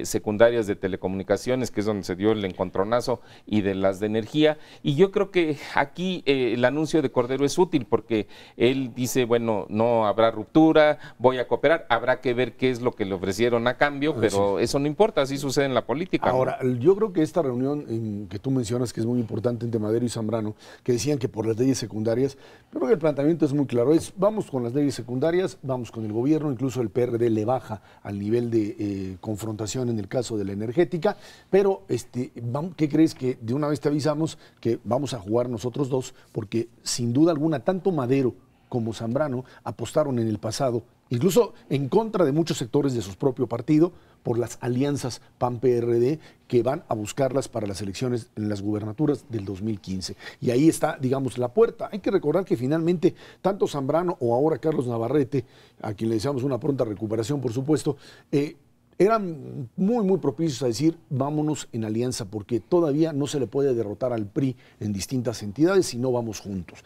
secundarias de telecomunicaciones, que es donde se dio el encontronazo, y de las de energía. Y yo creo que aquí el anuncio de Cordero es útil, porque él dice, bueno, no habrá ruptura, voy a cooperar, habrá que ver qué es lo que le ofrecieron a cambio, pero eso no importa, así sucede en la política. Ahora, yo creo que esta reunión que tú mencionas, que es muy importante entre Madero y Zambrano, que decían que por las leyes secundarias, creo que el planteamiento es muy claro, vamos con las leyes secundarias, vamos con el gobierno, incluso el PRD le baja al nivel de confrontación en el caso de la energética, pero ¿qué crees? Que de una vez te avisamos que vamos a jugar nosotros dos, porque sin duda alguna, tanto Madero como Zambrano apostaron en el pasado, incluso en contra de muchos sectores de su propio partido, por las alianzas PAN-PRD que van a buscarlas para las elecciones en las gubernaturas del 2015. Y ahí está, digamos, la puerta. Hay que recordar que finalmente tanto Zambrano o ahora Carlos Navarrete, a quien le deseamos una pronta recuperación, por supuesto, eran muy, muy propicios a decir vámonos en alianza, porque todavía no se le puede derrotar al PRI en distintas entidades si no vamos juntos.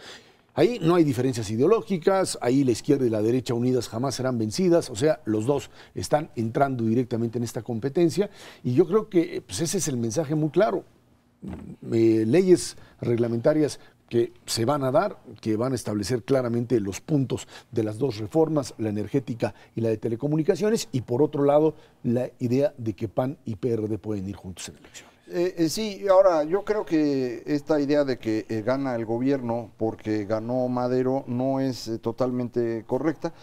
Ahí no hay diferencias ideológicas, ahí la izquierda y la derecha unidas jamás serán vencidas, o sea, los dos están entrando directamente en esta competencia, y yo creo que pues, ese es el mensaje muy claro. Leyes reglamentarias que se van a dar, que van a establecer claramente los puntos de las dos reformas, la energética y la de telecomunicaciones, y por otro lado, la idea de que PAN y PRD pueden ir juntos en elecciones. Sí, ahora yo creo que esta idea de que gana el gobierno porque ganó Madero no es totalmente correcta.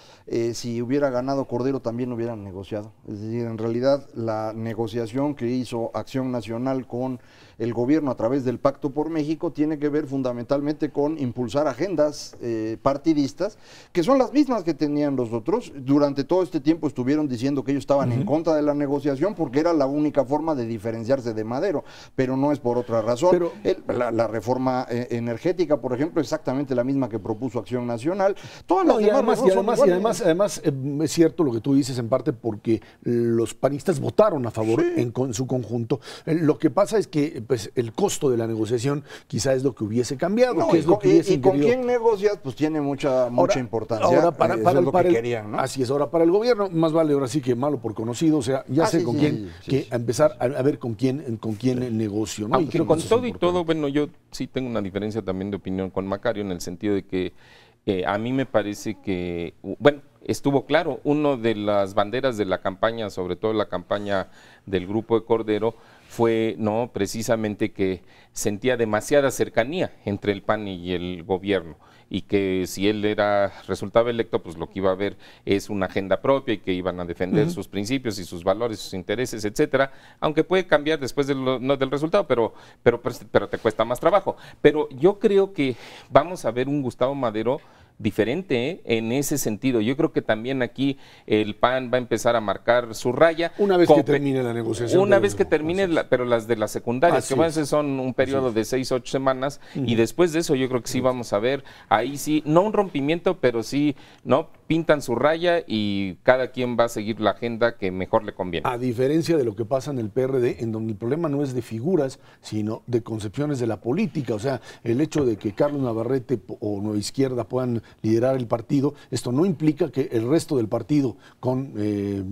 Si hubiera ganado Cordero también hubieran negociado. Es decir, en realidad la negociación que hizo Acción Nacional con el gobierno a través del Pacto por México tiene que ver fundamentalmente con impulsar agendas partidistas, que son las mismas que tenían los otros. Durante todo este tiempo estuvieron diciendo que ellos estaban en contra de la negociación porque era la única forma de diferenciarse de Madero, pero no es por otra razón. Pero la reforma energética, por ejemplo, exactamente la misma que propuso Acción Nacional. Todas las además es cierto lo que tú dices en parte porque los panistas votaron a favor en su conjunto. Lo que pasa es que pues, el costo de la negociación quizá es lo que hubiese cambiado. No, que es lo que y con quién negocias, pues tiene mucha importancia. Ahora para el querían, ¿no? Así es, ahora para el gobierno, más vale ahora sí que malo por conocido, o sea, ya sé con quién, que empezar a ver con quién quién negocio, ¿no? Y creo que con eso es todo y importante. todo, bueno, yo sí tengo una diferencia también de opinión con Macario en el sentido de que a mí me parece que, bueno, estuvo claro, una de las banderas de la campaña, sobre todo la campaña del grupo de Cordero, fue no precisamente que sentía demasiada cercanía entre el PAN y el gobierno, y que si él resultaba electo, pues lo que iba a haber es una agenda propia y que iban a defender sus principios y sus valores, sus intereses, etcétera, aunque puede cambiar después no del resultado, pero te cuesta más trabajo. Pero yo creo que vamos a ver un Gustavo Madero diferente en ese sentido. Yo creo que también aquí el PAN va a empezar a marcar su raya. Una vez que termine la negociación. Una vez que termine, pero las de las secundarias, que a veces son un periodo de 6 o 8 semanas, y después de eso yo creo que sí vamos a ver, ahí sí, no un rompimiento, pero sí, ¿no? Pintan su raya y cada quien va a seguir la agenda que mejor le conviene. A diferencia de lo que pasa en el PRD, en donde el problema no es de figuras, sino de concepciones de la política. O sea, el hecho de que Carlos Navarrete o Nueva Izquierda puedan liderar el partido, esto no implica que el resto del partido, con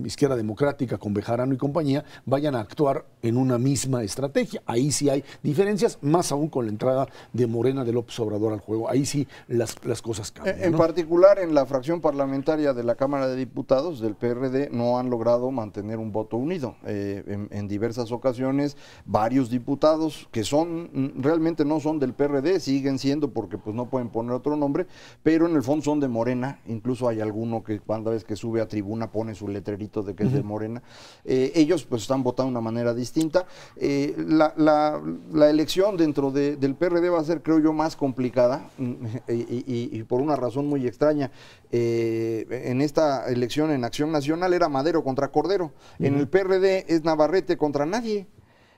Izquierda Democrática, con Bejarano y compañía, vayan a actuar en una misma estrategia. Ahí sí hay diferencias, más aún con la entrada de Morena de López Obrador al juego. Ahí sí las cosas cambian, En ¿no? particular, en la fracción parlamentaria de la Cámara de Diputados del PRD no han logrado mantener un voto unido. En diversas ocasiones, varios diputados que realmente no son del PRD, siguen siendo porque pues no pueden poner otro nombre, pero en el fondo son de Morena. Incluso hay alguno que cada vez que sube a tribuna pone su letrerito de que es de Morena. Ellos pues están votando de una manera distinta. La elección dentro del PRD va a ser, creo yo, más complicada y por una razón muy extraña. En esta elección en Acción Nacional era Madero contra Cordero. En el PRD es Navarrete contra nadie.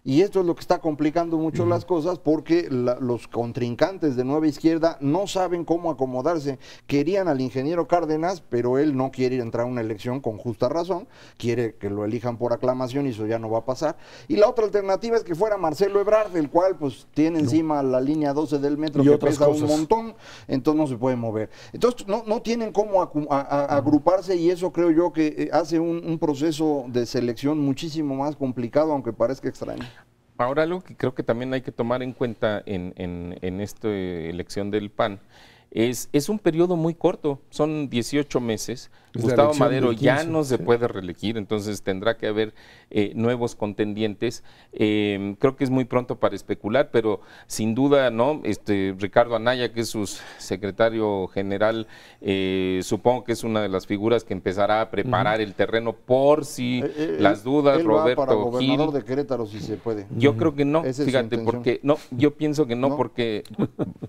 Y esto es lo que está complicando mucho las cosas, porque los contrincantes de Nueva Izquierda no saben cómo acomodarse. Querían al ingeniero Cárdenas, pero él no quiere entrar a una elección con justa razón, quiere que lo elijan por aclamación y eso ya no va a pasar. Y la otra alternativa es que fuera Marcelo Ebrard, el cual pues tiene encima la línea 12 del metro, que pesa un montón, entonces no se puede mover. Entonces no tienen cómo agruparse, y eso creo yo que hace un proceso de selección muchísimo más complicado, aunque parezca extraño. Ahora, algo que creo que también hay que tomar en cuenta en esta elección del PAN es un periodo muy corto, son 18 meses. Gustavo Madero ya no se puede reelegir, entonces tendrá que haber nuevos contendientes. Creo que es muy pronto para especular, pero sin duda, ¿no? Ricardo Anaya, que es su secretario general, supongo que es una de las figuras que empezará a preparar el terreno por si las dudas. Él Roberto va para gobernador Gil de Querétaro, si se puede. Yo creo que no, Esa es fíjate, su porque no, yo pienso que no, porque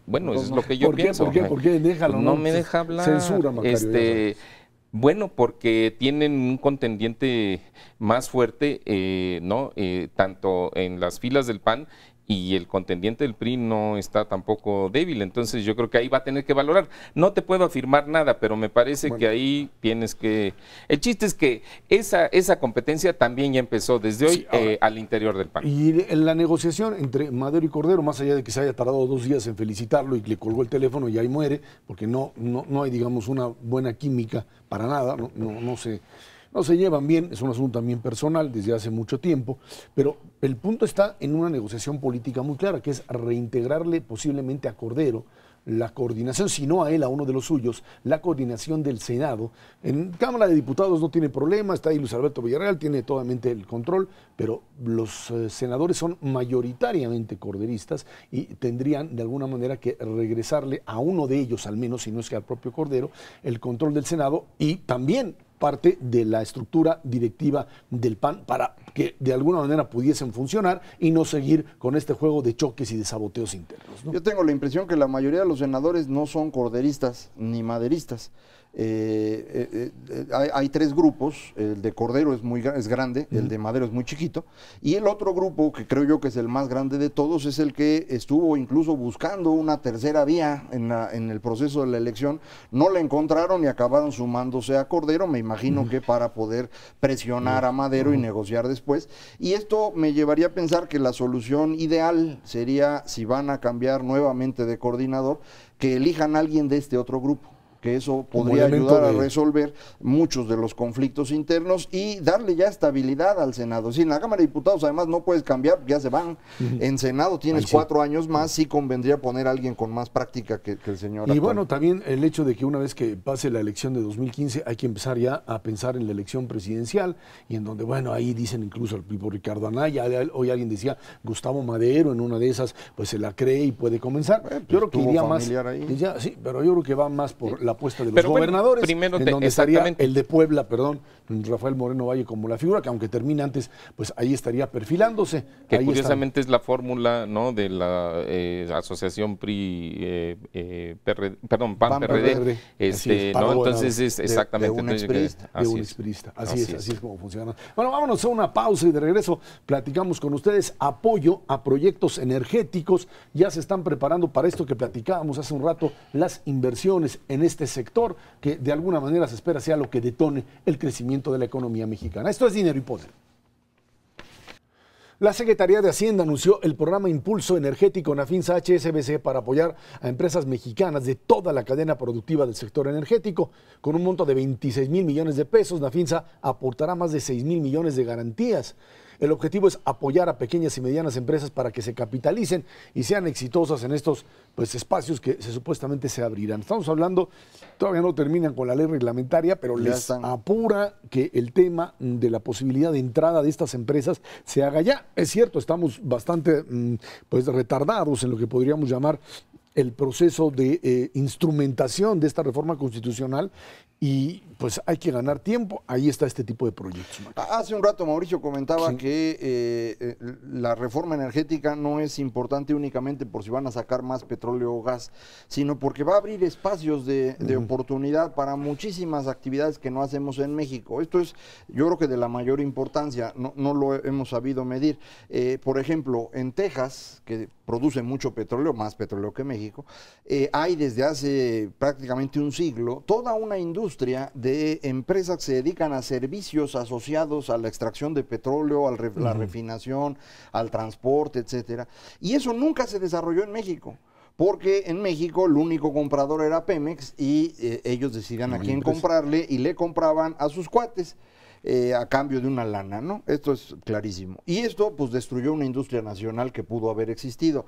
bueno, eso es lo que yo pienso. ¿Por qué? Déjalo, no me deja hablar. Censura, Macario. Bueno, porque tienen un contendiente más fuerte, ¿no? Tanto en las filas del PAN, y el contendiente del PRI no está tampoco débil, entonces yo creo que ahí va a tener que valorar. No te puedo afirmar nada, pero me parece que ahí tienes que... El chiste es que esa competencia también ya empezó desde hoy al interior del PAN. Y en la negociación entre Madero y Cordero, más allá de que se haya tardado 2 días en felicitarlo y le colgó el teléfono y ahí muere, porque no hay, digamos, una buena química para nada, no se llevan bien, es un asunto también personal desde hace mucho tiempo, pero el punto está en una negociación política muy clara, que es reintegrarle posiblemente a Cordero la coordinación, si no a él, a uno de los suyos, la coordinación del Senado. En Cámara de Diputados no tiene problema, está ahí Luis Alberto Villarreal, tiene totalmente el control, pero los senadores son mayoritariamente corderistas y tendrían de alguna manera que regresarle a uno de ellos, al menos, si no es que al propio Cordero, el control del Senado y también parte de la estructura directiva del PAN para que de alguna manera pudiesen funcionar y no seguir con este juego de choques y de saboteos internos, ¿no? Yo tengo la impresión que la mayoría de los senadores no son corderistas ni maderistas. Hay 3 grupos, el de Cordero es grande, el de Madero es muy chiquito, y el otro grupo, que creo yo que es el más grande de todos, es el que estuvo incluso buscando una tercera vía en el proceso de la elección. No la encontraron y acabaron sumándose a Cordero, me imagino que para poder presionar a Madero y negociar después. Y esto me llevaría a pensar que la solución ideal sería, si van a cambiar nuevamente de coordinador, que elijan a alguien de este otro grupo, que eso podría ayudar a resolver muchos de los conflictos internos y darle ya estabilidad al Senado. Si en la Cámara de Diputados además no puedes cambiar, ya se van. En Senado tienes 4 años más, sí convendría poner a alguien con más práctica que el señor Y actual. bueno, también el hecho de que una vez que pase la elección de 2015 hay que empezar ya a pensar en la elección presidencial y en donde, bueno, ahí dicen incluso el tipo Ricardo Anaya, hoy alguien decía Gustavo Madero, en una de esas pues se la cree y puede comenzar. Pues yo creo que iría más, ahí. ya, sí, pero yo creo que va más por la apuesta de los gobernadores, primero en donde estaría el de Puebla, Rafael Moreno Valle como la figura, que aunque termine antes, pues ahí estaría perfilándose. Que ahí curiosamente es la fórmula, ¿no?, de la asociación PRI, PAN-PRD, ¿no? Entonces es exactamente de un expriista. Así es como funciona. Bueno, vámonos a una pausa y de regreso platicamos con ustedes apoyo a proyectos energéticos. Ya se están preparando para esto que platicábamos hace un rato, las inversiones en este sector, que de alguna manera se espera sea lo que detone el crecimiento de la economía mexicana. Esto es Dinero y Poder. La Secretaría de Hacienda anunció el programa Impulso Energético Nafinsa HSBC para apoyar a empresas mexicanas de toda la cadena productiva del sector energético. Con un monto de 26 mil millones de pesos, Nafinsa aportará más de 6 mil millones de garantías. El objetivo es apoyar a pequeñas y medianas empresas para que se capitalicen y sean exitosas en estos espacios que supuestamente se abrirán. Estamos hablando, todavía no terminan con la ley reglamentaria, pero les apura que el tema de la posibilidad de entrada de estas empresas se haga ya. Es cierto, estamos bastante retardados en lo que podríamos llamar el proceso de instrumentación de esta reforma constitucional y pues hay que ganar tiempo. Ahí está este tipo de proyectos. Hace un rato Mauricio comentaba que la reforma energética no es importante únicamente por si van a sacar más petróleo o gas, sino porque va a abrir espacios de oportunidad para muchísimas actividades que no hacemos en México. Esto es, yo creo que de la mayor importancia, no lo hemos sabido medir. Por ejemplo, en Texas, que produce mucho petróleo, más petróleo que México, hay desde hace prácticamente un siglo toda una industria de empresas que se dedican a servicios asociados a la extracción de petróleo, a la refinación, al transporte, etcétera. Y eso nunca se desarrolló en México, porque en México el único comprador era Pemex y ellos decidían a quién comprarle y le compraban a sus cuates. A cambio de una lana, ¿no? Esto es clarísimo. Y esto pues destruyó una industria nacional que pudo haber existido.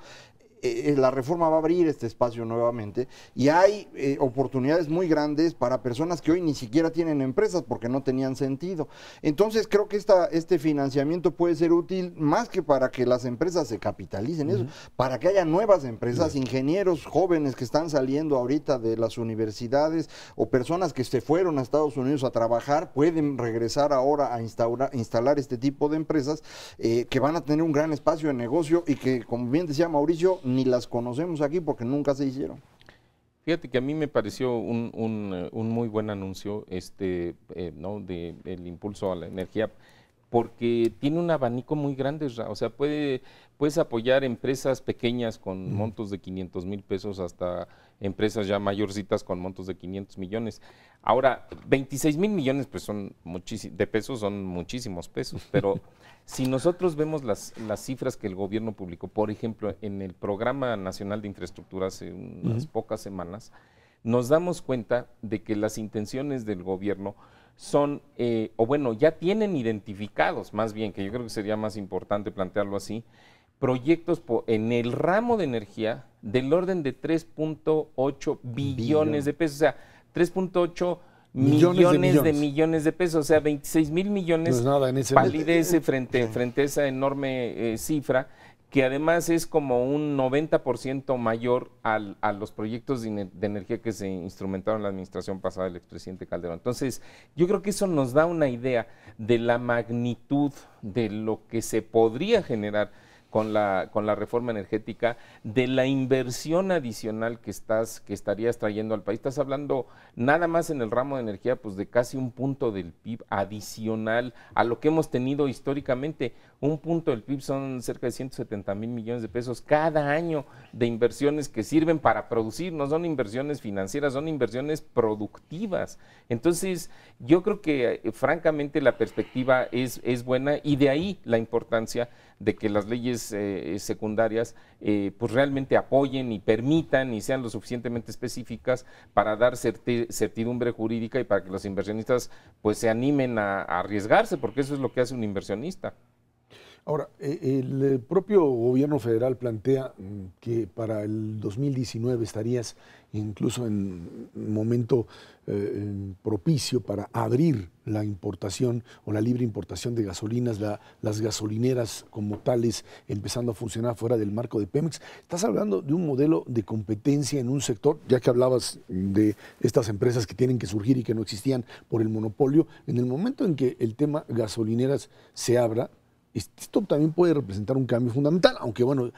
La reforma va a abrir este espacio nuevamente y hay oportunidades muy grandes para personas que hoy ni siquiera tienen empresas porque no tenían sentido. Entonces creo que este financiamiento puede ser útil más que para que las empresas se capitalicen, eso, para que haya nuevas empresas, ingenieros jóvenes que están saliendo ahorita de las universidades o personas que se fueron a Estados Unidos a trabajar, pueden regresar ahora a instalar este tipo de empresas que van a tener un gran espacio de negocio y que, como bien decía Mauricio, ni las conocemos aquí porque nunca se hicieron. Fíjate que a mí me pareció un muy buen anuncio ¿no?, del impulso a la energía, porque tiene un abanico muy grande, o sea, puedes apoyar empresas pequeñas con montos de 500 mil pesos hasta empresas ya mayorcitas con montos de 500 millones. Ahora, 26 mil millones pues de pesos son muchísimos pesos, pero si nosotros vemos las cifras que el gobierno publicó, por ejemplo, en el Programa Nacional de Infraestructura hace unas pocas semanas, nos damos cuenta de que las intenciones del gobierno son, ya tienen identificados, más bien, que yo creo que sería más importante plantearlo así, proyectos en el ramo de energía del orden de 3.8 billones de pesos, o sea, 3.8 millones de pesos, o sea, 26 mil millones, no es nada en ese palidece frente a esa enorme cifra, que además es como un 90% mayor a los proyectos de energía que se instrumentaron en la administración pasada del expresidente Calderón. Entonces, yo creo que eso nos da una idea de la magnitud de lo que se podría generar con la reforma energética, de la inversión adicional que estarías trayendo al país. Estás hablando nada más en el ramo de energía, pues de casi un punto del PIB adicional a lo que hemos tenido históricamente. Un punto del PIB son cerca de 170 mil millones de pesos cada año de inversiones que sirven para producir, no son inversiones financieras, son inversiones productivas. Entonces, yo creo que francamente la perspectiva es buena y de ahí la importancia de que las leyes secundarias pues realmente apoyen y permitan y sean lo suficientemente específicas para dar certidumbre jurídica y para que los inversionistas pues se animen a arriesgarse, porque eso es lo que hace un inversionista. Ahora, el propio gobierno federal plantea que para el 2019 estarías incluso en un momento propicio para abrir la importación o la libre importación de gasolinas, las gasolineras como tales empezando a funcionar fuera del marco de Pemex. Estás hablando de un modelo de competencia en un sector, ya que hablabas de estas empresas que tienen que surgir y que no existían por el monopolio. En el momento en que el tema gasolineras se abra, esto también puede representar un cambio fundamental, aunque bueno,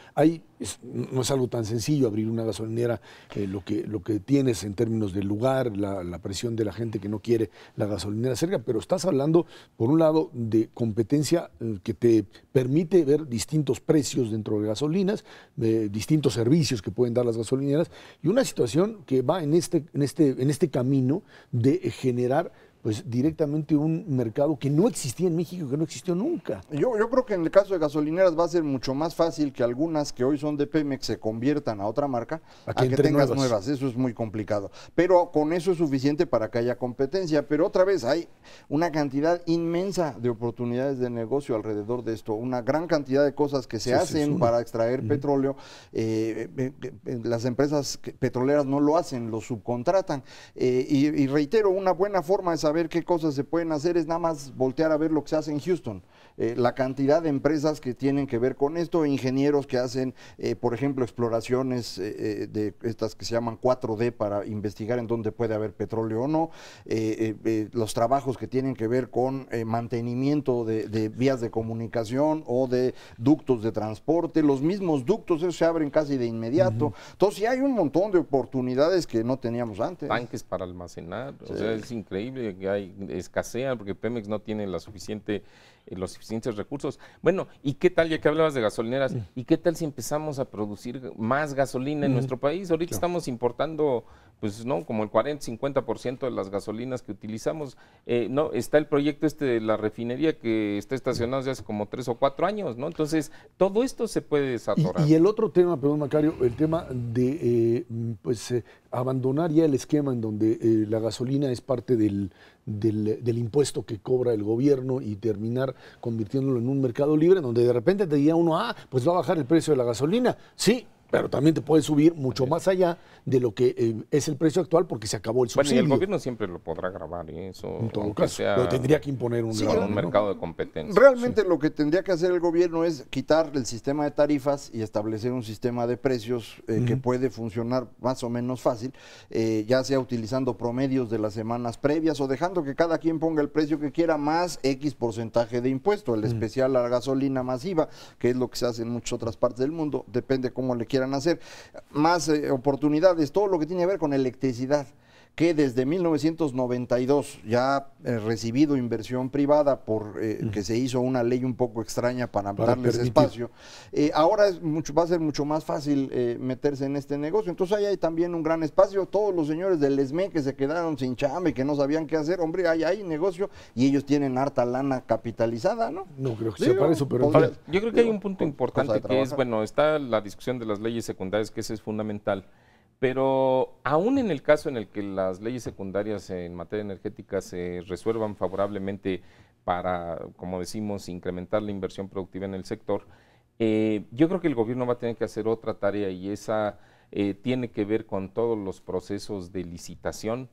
no es algo tan sencillo abrir una gasolinera, lo que tienes en términos del lugar, la presión de la gente que no quiere la gasolinera cerca, pero estás hablando, por un lado, de competencia que te permite ver distintos precios dentro de gasolinas, distintos servicios que pueden dar las gasolineras, y una situación que va en este camino de generar pues directamente un mercado que no existía en México, que no existió nunca. Yo creo que en el caso de gasolineras va a ser mucho más fácil que algunas que hoy son de Pemex se conviertan a otra marca, a que tengas nuevas. Eso es muy complicado. Pero con eso es suficiente para que haya competencia. Pero otra vez hay una cantidad inmensa de oportunidades de negocio alrededor de esto, una gran cantidad de cosas que se hacen para extraer petróleo. Las empresas petroleras no lo hacen, lo subcontratan. Y reitero, una buena forma de saber qué cosas se pueden hacer es nada más voltear a ver lo que se hace en Houston. La cantidad de empresas que tienen que ver con esto, ingenieros que hacen, por ejemplo, exploraciones de estas que se llaman 4D para investigar en dónde puede haber petróleo o no, los trabajos que tienen que ver con mantenimiento de vías de comunicación o de ductos de transporte, los mismos ductos, esos se abren casi de inmediato. Entonces, sí hay un montón de oportunidades que no teníamos antes. Tanques para almacenar, o sea, es increíble que escasean porque Pemex no tiene los suficientes recursos. Bueno, ¿y qué tal, ya que hablabas de gasolineras, y qué tal si empezamos a producir más gasolina en nuestro país? Ahorita estamos importando, pues, ¿no? Como el 40-50% de las gasolinas que utilizamos. No, está el proyecto de la refinería que está estacionado desde hace como 3 o 4 años, ¿no? Entonces, todo esto se puede desatorar. Y el otro tema, perdón, Macario, el tema de, abandonar ya el esquema en donde la gasolina es parte del impuesto que cobra el gobierno y terminar convirtiéndolo en un mercado libre, donde de repente te diría uno, pues va a bajar el precio de la gasolina. Sí, pero también te puede subir mucho más allá de lo que es el precio actual porque se acabó el subsidio. Bueno, y el gobierno siempre lo podrá grabar, eso. En todo caso, pero tendría que imponer un mercado de competencia. Realmente lo que tendría que hacer el gobierno es quitar el sistema de tarifas y establecer un sistema de precios que puede funcionar más o menos fácil, ya sea utilizando promedios de las semanas previas o dejando que cada quien ponga el precio que quiera más X porcentaje de impuesto, el especial a la gasolina masiva, que es lo que se hace en muchas otras partes del mundo, depende cómo le quieran hacer. Más oportunidades, todo lo que tiene que ver con electricidad, que desde 1992 ya ha recibido inversión privada por que se hizo una ley un poco extraña para darles espacio. Ahora va a ser mucho más fácil meterse en este negocio. Entonces ahí hay también un gran espacio. Todos los señores del ESME que se quedaron sin chamba y que no sabían qué hacer, hombre, hay negocio y ellos tienen harta lana capitalizada, ¿no? No creo que sea para eso, pero... Ahora, yo creo que hay un punto importante que es, bueno, está la discusión de las leyes secundarias, que ese es fundamental. Pero aún en el caso en el que las leyes secundarias en materia energética se resuelvan favorablemente para, como decimos, incrementar la inversión productiva en el sector, yo creo que el gobierno va a tener que hacer otra tarea y esa tiene que ver con todos los procesos de licitación,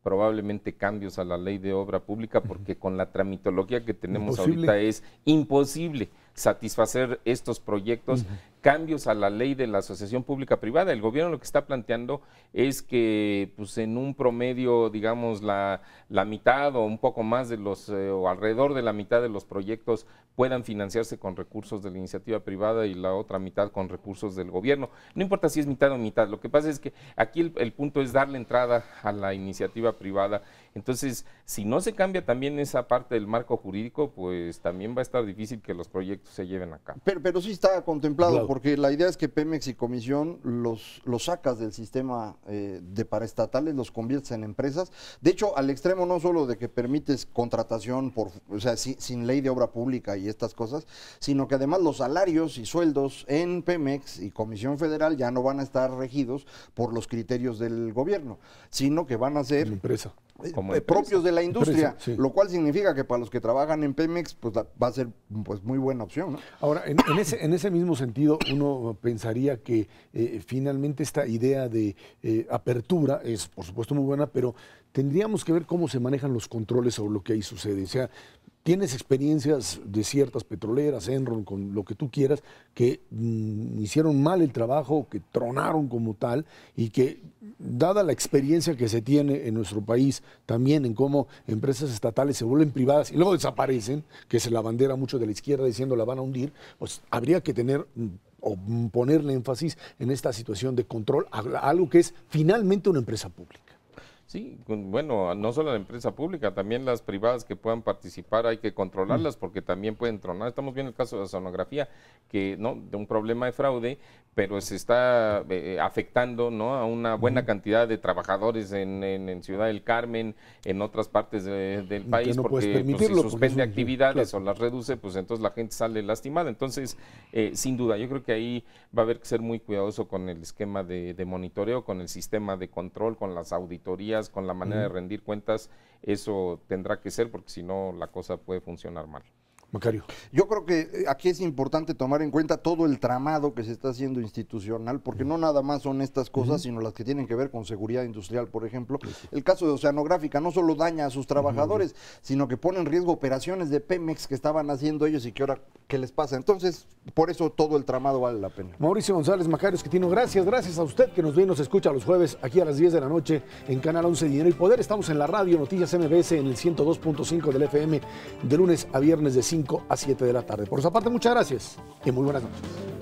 probablemente cambios a la ley de obra pública, porque con la tramitología que tenemos ahorita es imposible satisfacer estos proyectos, cambios a la ley de la asociación pública-privada. El gobierno lo que está planteando es que pues en un promedio, digamos, la mitad o un poco más de los, o alrededor de la mitad de los proyectos puedan financiarse con recursos de la iniciativa privada y la otra mitad con recursos del gobierno. No importa si es mitad o mitad, lo que pasa es que aquí el punto es darle entrada a la iniciativa privada Entonces, si no se cambia también esa parte del marco jurídico, pues también va a estar difícil que los proyectos se lleven a cabo. Pero sí está contemplado, Claro. porque la idea es que Pemex y Comisión los sacas del sistema de paraestatales, los conviertes en empresas. De hecho, al extremo no solo de que permites contratación o sea, sin ley de obra pública y estas cosas, sino que además los salarios y sueldos en Pemex y Comisión Federal ya no van a estar regidos por los criterios del gobierno, sino que van a ser Como empresa. Como empresa. propios de la industria, Empresa, sí. lo cual significa que para los que trabajan en Pemex pues va a ser pues muy buena opción, ¿no? Ahora, en ese mismo sentido, uno pensaría que finalmente esta idea de apertura es, por supuesto, muy buena, pero tendríamos que ver cómo se manejan los controles sobre lo que ahí sucede. O sea, tienes experiencias de ciertas petroleras, Enron, con lo que tú quieras, que hicieron mal el trabajo, que tronaron como tal, y que, dada la experiencia que se tiene en nuestro país, también en cómo empresas estatales se vuelven privadas y luego desaparecen, que es la bandera mucho de la izquierda diciendo la van a hundir, pues habría que tener o ponerle énfasis en esta situación de control, a algo que es finalmente una empresa pública. Sí, bueno, no solo la empresa pública, también las privadas que puedan participar hay que controlarlas porque también pueden tronar. Estamos viendo el caso de la sonografía, que no de un problema de fraude, pero se está afectando, ¿no?, a una buena cantidad de trabajadores en Ciudad del Carmen, en otras partes del país, no puedes porque pues, si permitirlo, porque suspende es un- actividades claro. o las reduce, pues entonces la gente sale lastimada. Entonces, sin duda, yo creo que ahí va a haber que ser muy cuidadoso con el esquema de monitoreo, con el sistema de control, con las auditorías, con la manera de rendir cuentas. Eso tendrá que ser, porque si no la cosa puede funcionar mal. Macario. Yo creo que aquí es importante tomar en cuenta todo el tramado que se está haciendo institucional, porque no nada más son estas cosas, sino las que tienen que ver con seguridad industrial, por ejemplo. El caso de Oceanográfica no solo daña a sus trabajadores, sino que pone en riesgo operaciones de Pemex que estaban haciendo ellos y que ahora, ¿qué les pasa? Entonces, por eso todo el tramado vale la pena. Mauricio González, Macario Esquetino, gracias a usted que nos ve y nos escucha los jueves aquí a las 10 de la noche en Canal 11 Dinero y Poder. Estamos en la radio Noticias MBS en el 102.5 del FM de lunes a viernes de 5 a 7 de la tarde. Por esa parte, muchas gracias y muy buenas noches.